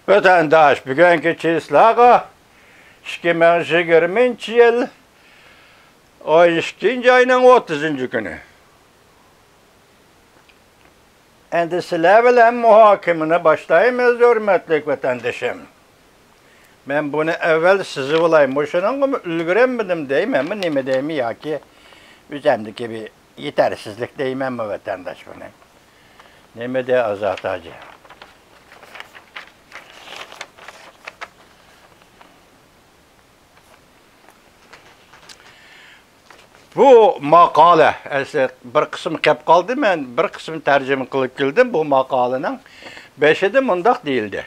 Vatandaş bugünkü çizlağa 2020 yıl ay 2. ayının 30. günü. Endi sizler bilen muhakemine başlayımız hürmetli vatandaşım. Ben bunu evvel sizi olayım. Boşunun ülgürenmedim deyim mi, nime deyim ya ki üzemdeki bir yetersizlik deyim mi vatandaş bunu. Nime de Azat Hacı. Bu makale, bir kısım kep kaldı, ben bir kısım tercüme kılıp geldim. Bu makalenin 5'i de mundaq değildi.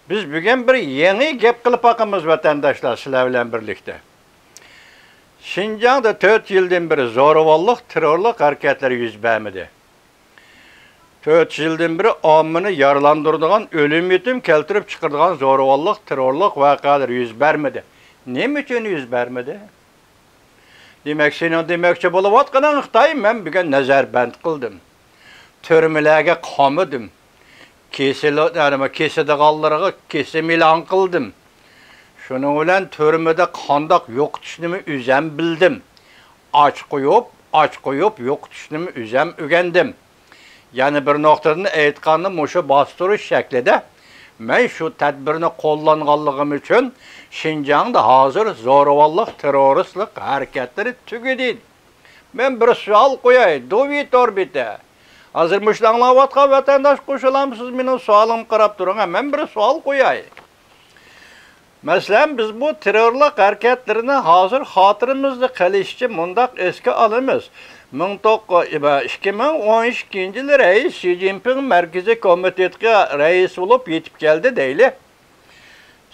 Biz bugün bir yeni gep kılıp bakımız vatandaşlar sizlerle birlikte. Şinjan'da 4 yıldan beri zoravallık, terörlük hareketleri yüz vermedi. 4 yıldan beri amını yaralandırdığın, ölüm yetim keltirip çıkırdığın zoravallık, terörlük vakaları yüz vermedi. Ne için yüz vermedi? Demek senin demekçi buluvatkanan Xitay ben bugün nazarband kıldım. Türmelerge kamıdım. Kesede kallarıga kesim ilan kıldım. Şunun bilen türmede kandak yok düşnümü üzem bildim. Aç koyup yok düşnümü üzem ügendim. Yani bir noktadan aytkanını muşu bastırış şeklinde ben şu tedbirini kullanğanlığım için Şinjan'da hazır zoravallık, teröristlik hareketleri tügedin. Ben bir sual koyayım, duvi torbite. Hazır müşlanlavatqa vatandaş koşulamsız benim sualım qarab durun. Ben bir sual koyayım. Mesela biz bu terörlük hareketlerini hazır hatırımızda kalışçı mundaq eski alımız. 2012 yılı reis Xi Jinping Merkezi Komitetine reis olup yetip geldi deyli.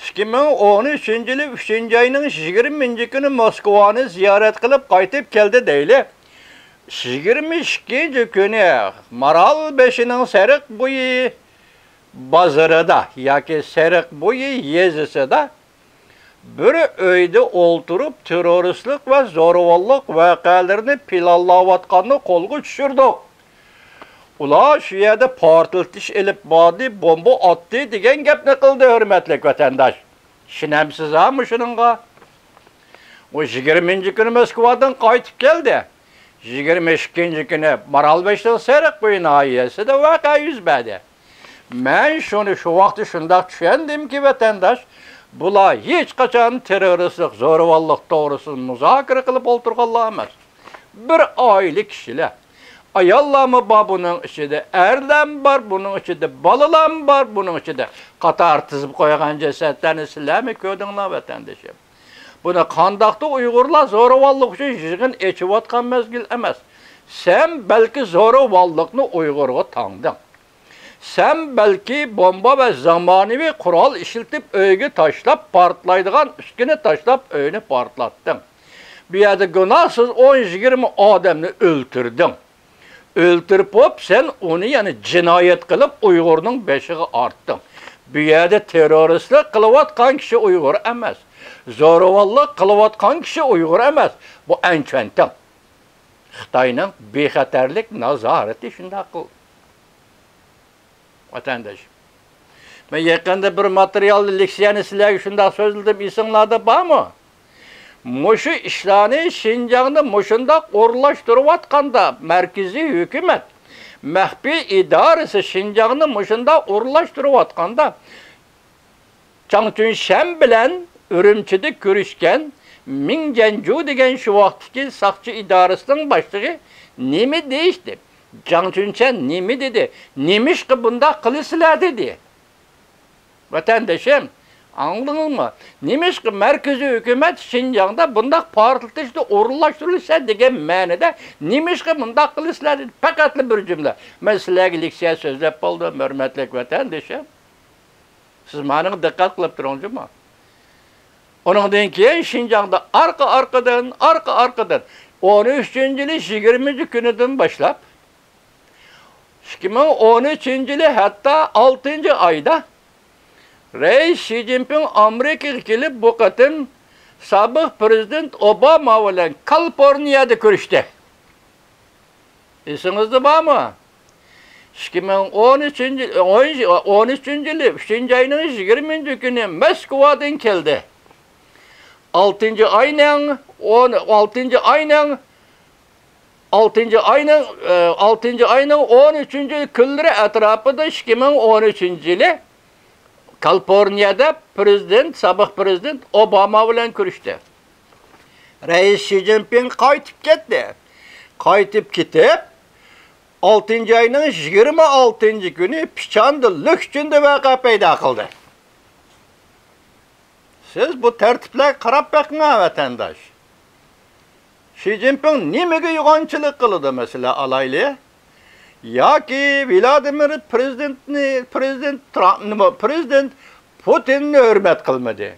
2013 yılı 3. ayının 20. günü Moskova'nı ziyaret kılıp qaytıp geldi deyli. 22. günü Maral 5'inin Serik boyu bazarıda, yaki Serik boyu yezisida bir öyde olturup teröristlik ve zoravallık vakalarını planlavatkanını kolgu düşürdük. Ula şu yerde partıltış elip badi bomba attı degen gep ne kıldı hürmetlik vatandaş. Şinemsiz ha mı şununla? O 20. günü Moskova'dan qaytıp geldi. 22. günü Maral 5'ten Serik boyun ayiyesi de vaka yüz verdi. Ben şunu şu vakti şundak düşündüm ki vatandaş, bula hiç kaçan teröristlik, zoravallık doğrusu müzakere kılıp oturğanlamaz. Bir aile kişiler. Ayallamı var bunun içinde, erlem var bunun içinde, balılam var bunun içinde. Qatar tizip koygan cesetlerini silemi köydünler vatandaşım. Buna kandakta Uygurlar zoravallık için yığın eçivatkan mezgil emez. Sen belki zoravallıkını Uygur'a tanıdın. Sen belki bomba ve zamanevi kural işiltip öyge taşlap partlaydıgan üstüne taşlap öyünü partlattın. Bir yerde günahsız 10-20 adamını öldürdün. Öldürüp hop sen onu yani cinayet kılıp Uygur'un beşiği arttın. Bir yerde teröristlik kılıvatkan kişi Uygur emez. Zoravallık kılıvatkan kişi Uygur emez. Bu en çentin. Xitay'nın bexaterlik nazareti şunda kıl. Vatandaşım. Ben yakında bir materyalli leksiyonu sizlerge şunda sözledim, isimlerde var mı? Muşu işlerini Şinjan'da muşunda uğurlaştırıvatkanda merkezi hükümet, mehbi idaresi Şinjan'da muşunda uğurlaştırıvatkanda Changchun Shen bilen Ürümçide görüşken Ming Zhenju degen şu vaktiki sakçı idaresinin başlığı nemi değişti? Changchun Shen nemi dedi? Nemiş ki bunda kılısılar dedi. Vatandaşım, anladınız mı? Nemiş ki merkezi hükümet Şinjan'da bunda partıltışta uğurlaştırılırsa degen manada nemiş ki bunda kılısılar dedi. Pakatlı bir cümle. Ben sizlerge leksiya sözlep oldum, hürmetlik vatandaşım. Siz bana dikkat kılıp durunca mı? Onun keyin Şinjan'da arkadan 13. yılı 20. günüden başlap 2013 yılı hatta 6. ayda reis Xi Jinping Amerika'ya gelip bu kadın sabık prezident Obama ile Kaliforniya'da görüştü. İsinizde var mı? 2013-yılı 3. ayının 20. günü Moskvadan geldi. 6. ayının 13. günleri etrafında 2013. yılı Kaliforniyada sabah prezident Obama bilan görüştü. Reis Xi Jinping qaytib ketdi. Qaytib ketib 6. ayının 26. günü Pichan'da Lükçünde vaka payda kıldı. Siz bu tertiple qarab bakına vatandaş. Xi Jinping nimege yuğançılık kılıdı mesela alaylı? Ya ki Vladimir Prezident Putin'ni hürmet kılmadı.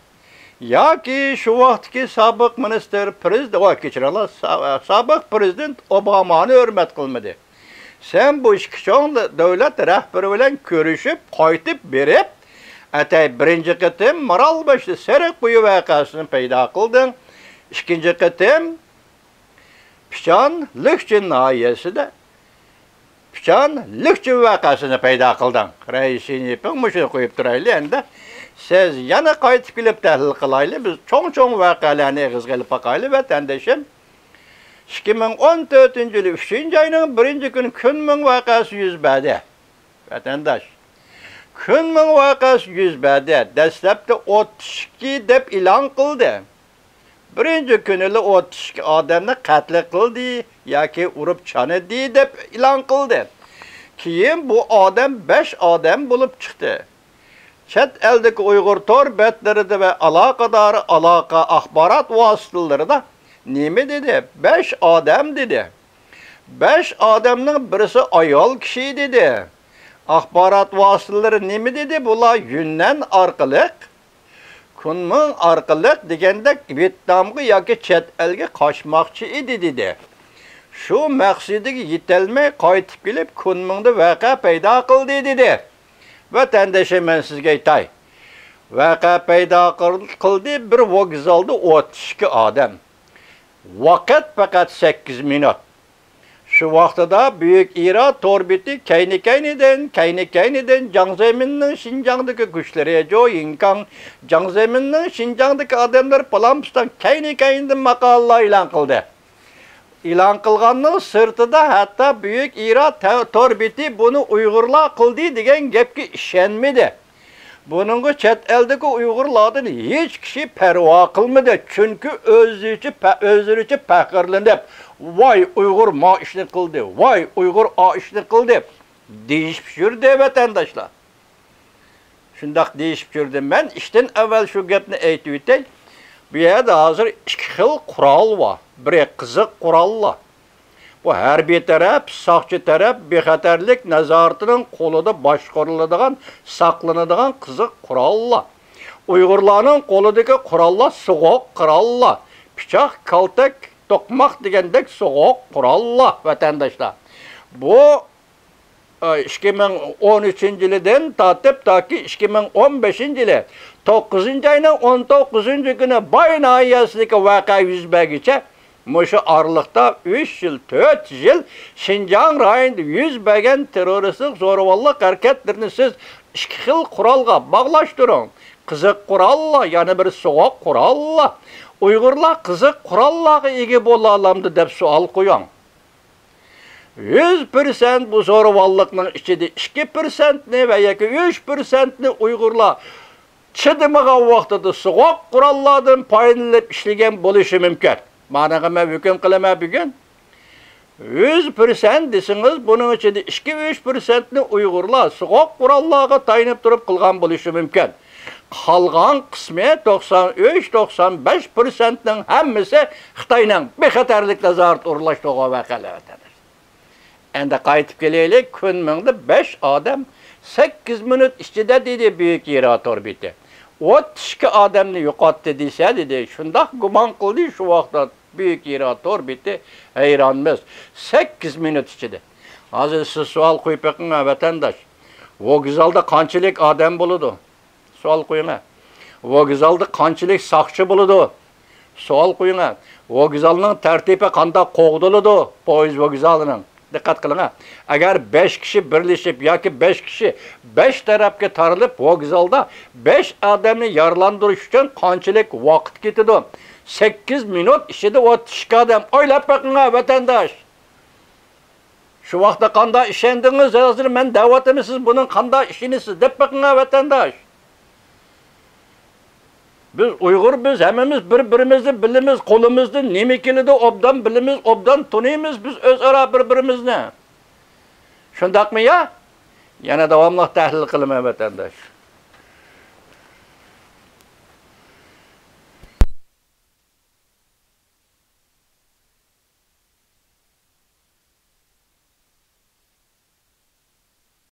Ya ki şu vaxtki sabık minister sabık prezident Obama'nı hürmet kılmadı. Sen bu işkiçon devlet rəhberi bilen görüşüp, qaytib berip, atay birinci qitim Maralbaşlı Serik buyu vakasını payda kıldın. İkinci qitim Pichan Lükçün nahiyesinde Pichan Lükçün vakasını payda kıldın. Reisini yapın, muşunu koyup duraylı endi. Siz yana qaytib kelip tahlil kılaylı, biz çoğun vakalarını eğiz gelip bakaylı vatandaşım. 2014 yılı 3. ayının 1. günü Kunming vakası yüz berdi. Vatandaş. Kunming vakası yüz berdi. Dastlabda 32 deb ilan kıldı. 1. günü 32 adamni qatl qildi yoki urib chanidi deb ilan kıldı. Keyin bu adam 5 adam bulup çıktı. Chet eldeki Uyghur tor betlerinde ve alakadar axbarat vasıtalarında nime dedi? 5 adam dedi. 5 adamның birisi ayol kişi dedi. Axbarat vasıtaları nime dedi? Bula Yunnan arqılık, Kunming arqılık degende Vietnamga yoki chet elga qochmoqchi edi dedi. Şu maqsadiga yetolmay qaytib kelib Kunmingda vaqa paydo qildi dedi. Vatandaşım ben sizge aytay. Vaqa paydo qildi bir vokzalda 32 adam. Vaqt faqat 8 minut. Şu vaqtida Büyük İran orbiti Kayni-Kayni'den Jiang Zemin'nin Şinjan'daki güçleri, Jo Yinkang, Jiang Zemin'nin Şinjan'daki adamlar Palamstan Kayni-Kayni'den maqala ilan kıldı. İlan kılganның sırtıda hatta Büyük İran orbiti bunu Uygurlar kıldı degen gepki işenmedi. Bunun chet eldeki Uygurlardan hiç kişi perva kılmadı. Çünkü özürüçü pəkirlenip, vay Uygur ma işini kıldı, vay Uygur a işini kıldı. Deyişip şurada vatandaşlar. Şundak deyişip şurada ben işten evvel şu gepni aytib ötey. Bu yerde hazır 2 xil kural var. Bir kızık kural var. Bu harbiy taraf, saqçı taraf bexatarlik nazoratının qo'lida boshqariladigan, saqlanadigan qiziq qurollar. Uyg'urlarning qo'lidagi qurollar so'g'oq qurollar. Pichoq, kaltak, to'qmoq degandek so'g'oq qurollar vatandoshlar. Bu 2013 yilidan tatip taki 2015 yılı 9. ayının 19. günü Bay nahiyesideki vaka yüz bergiçe Muşu aralıkta 3 yıl, 4 yıl Şinjan rayonunda yüz bergen teröristlik zo'ravonlik hareketlerini siz 2 xil kuralga bağlaştırın. Kızık kuralla, yani bir soğuk kuralla. Uygurlar kızık kurallarga ega bo'la olamdi deb savol qo'ying. 100% bu zo'ravonlikning ichida 2%ni va yoki 3%ni Uygurlar chidamagan vaqtida so'g'oq qurollardan foydalanib ishlagan bo'lishi mumkin. Managa men hukm qilaman bugun. 100% desiniz, bunun içinde 2-3%ni Uygurlar so'g'oq qurollarga tayanib turib qilgan bo'lishi mumkin. Qolgan qismi 93-95%ning hammasi Xitoyning bexatarlik nazorat o'rnashtirgan vaqalar. Endi qaytib kelaylik, Kunmingda 5 adam 8 minut ichida dedi Büyük İran orbiti. 32 adamni yo'qotdi desa dedi. Shundoq gumon qildi shu vaqtda Büyük İran orbiti hayronmiz. 8 minut ichida. Hozir siz savol qo'yib beqing vatandosh. Vokzalda qanchalik odam bo'ladi? Savol qo'ying. Vokzalda qanchalik saqchi bo'ladi? Savol qo'ying. Vokzalning tartibi qanday qo'g'diladi? Poyezd vokzalining. Dikkat kılın ha. Eğer 5 kişi birleşip ya ki 5 kişi 5 tarafga tarılıp vokzalda 5 adamni yaralandırış için qanchalik vaqt ketidi? 8 minut içinde o tishki adam. Oylab bakın ha vatandaş. Şu vaqtda qanday ishendingiz? Hozir men da'vatimi siz bunun qanday ishinisiz deb bakın ha vatandaş. Biz Uyg'ur biz hammamiz bir-birimizni bilimiz, qo'limizda nima keladi obdan bilimiz, obdan tuniymiz biz o'zaro bir-birimizni. Shundaqmi ya? Yana davomli tahlil qilaman vatandosh.